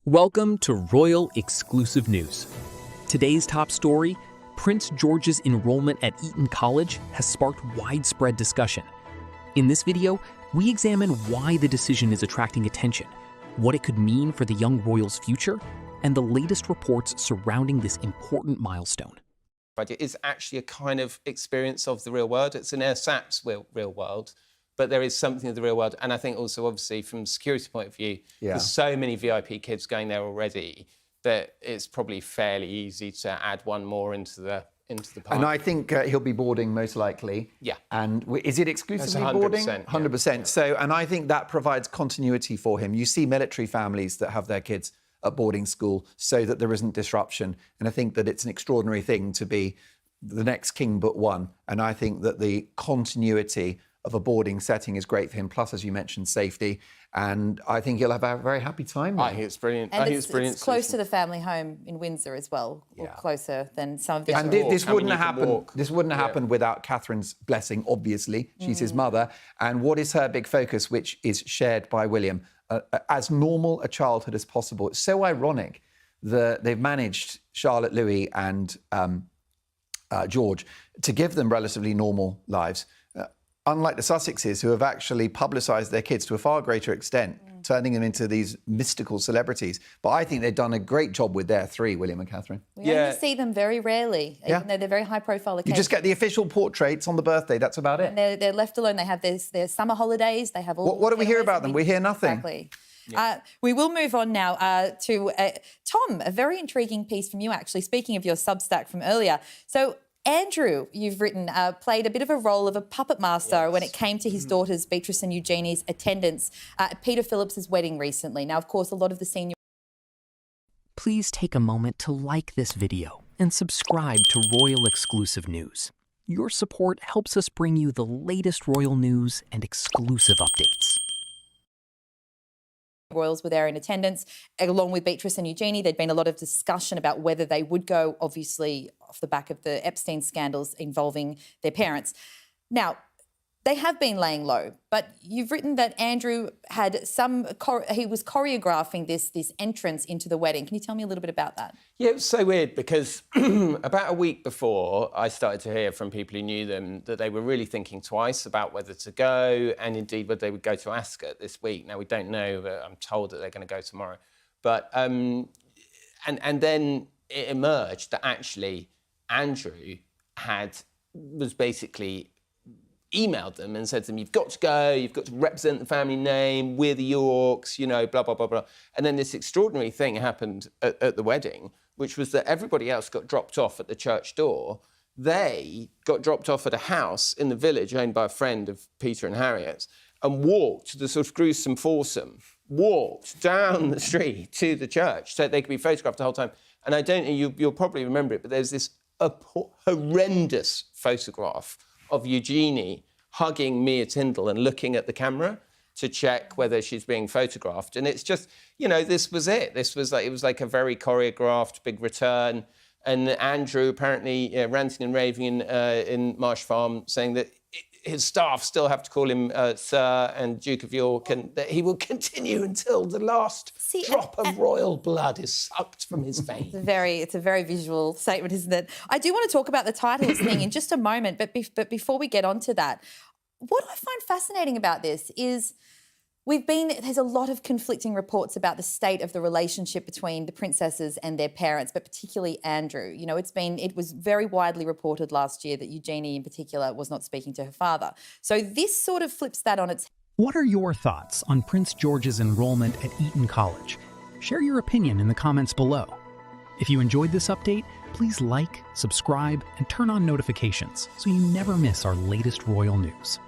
Welcome to Royal Exclusive News. Today's top story, Prince George's enrollment at Eton College has sparked widespread discussion. In this video, we examine why the decision is attracting attention, what it could mean for the young royal's future, and the latest reports surrounding this important milestone. It is actually a kind of experience of the real world. It's an ersatz real world, but there is something of the real world. And I think also, obviously, from a security point of view, there's so many VIP kids going there already that it's probably fairly easy to add one more into the party. And I think he'll be boarding most likely. Yeah. And is it exclusively That's 100%, boarding? yeah. 100%. So, and I think that provides continuity for him. You see military families that have their kids at boarding school so that there isn't disruption. And I think that it's an extraordinary thing to be the next king but one. And I think that the continuity of a boarding setting is great for him. Plus, as you mentioned, safety. And I think he'll have a very happy time. I think it's brilliant. And I think it's brilliant. It's close to the family home in Windsor as well, or closer than some of the And this wouldn't have happened. This wouldn't have happened without Catherine's blessing. Obviously, she's his mother. And what is her big focus, which is shared by William? As normal a childhood as possible. It's so ironic that they've managed, Charlotte, Louis, and George, to give them relatively normal lives. Unlike the Sussexes, who have actually publicised their kids to a far greater extent, turning them into these mystical celebrities. But I think they've done a great job with their three, William and Catherine. We only see them very rarely, even though they're very high-profile occasions. You just get the official portraits on the birthday, that's about it. And they're left alone. They have their summer holidays. They have all... What do we hear about them? We hear nothing. Exactly. Yeah. We will move on now to Tom, a very intriguing piece from you, actually, speaking of your Substack from earlier. So Andrew, you've written, played a bit of a role of a puppet master when it came to his daughters, Beatrice and Eugenie's attendance at Peter Phillips's wedding recently. Now, of course, a lot of the senior... Please take a moment to like this video and subscribe to Royal Exclusive News. Your support helps us bring you the latest royal news and exclusive updates. Royals were there in attendance, along with Beatrice and Eugenie. There'd been a lot of discussion about whether they would go, obviously, off the back of the Epstein scandals involving their parents. Now, they have been laying low, but you've written that Andrew had he was choreographing this entrance into the wedding. Can you tell me a little bit about that? Yeah, it was so weird because about a week before, I started to hear from people who knew them that they were really thinking twice about whether to go and indeed whether they would go to Ascot this week. Now, we don't know, but I'm told that they're going to go tomorrow. But, and then it emerged that actually Andrew was basically emailed them and said to them, you've got to go, you've got to represent the family name, we're the Yorks, you know, blah, blah, blah, blah. And then this extraordinary thing happened at the wedding, which was that everybody else got dropped off at the church door. They got dropped off at a house in the village owned by a friend of Peter and Harriet's and walked, the sort of gruesome foursome, walked down the street to the church so they could be photographed the whole time. And I don't know, you'll probably remember it, but there's this horrendous photograph of Eugenie hugging Mia Tyndall and looking at the camera to check whether she's being photographed. And it's just, you know, this was it. It was like a very choreographed big return. And Andrew apparently ranting and raving in Marsh Farm, saying that his staff still have to call him Sir and Duke of York, and that he will continue until the last drop of royal blood is sucked from his veins. It's a very visual statement, isn't it? I do want to talk about the titles thing in just a moment, but before we get onto that, what I find fascinating about this is there's a lot of conflicting reports about the state of the relationship between the princesses and their parents, but particularly Andrew. You know, it was very widely reported last year that Eugenie in particular was not speaking to her father. So this sort of flips that on its head. What are your thoughts on Prince George's enrollment at Eton College? Share your opinion in the comments below. If you enjoyed this update, please like, subscribe, and turn on notifications so you never miss our latest royal news.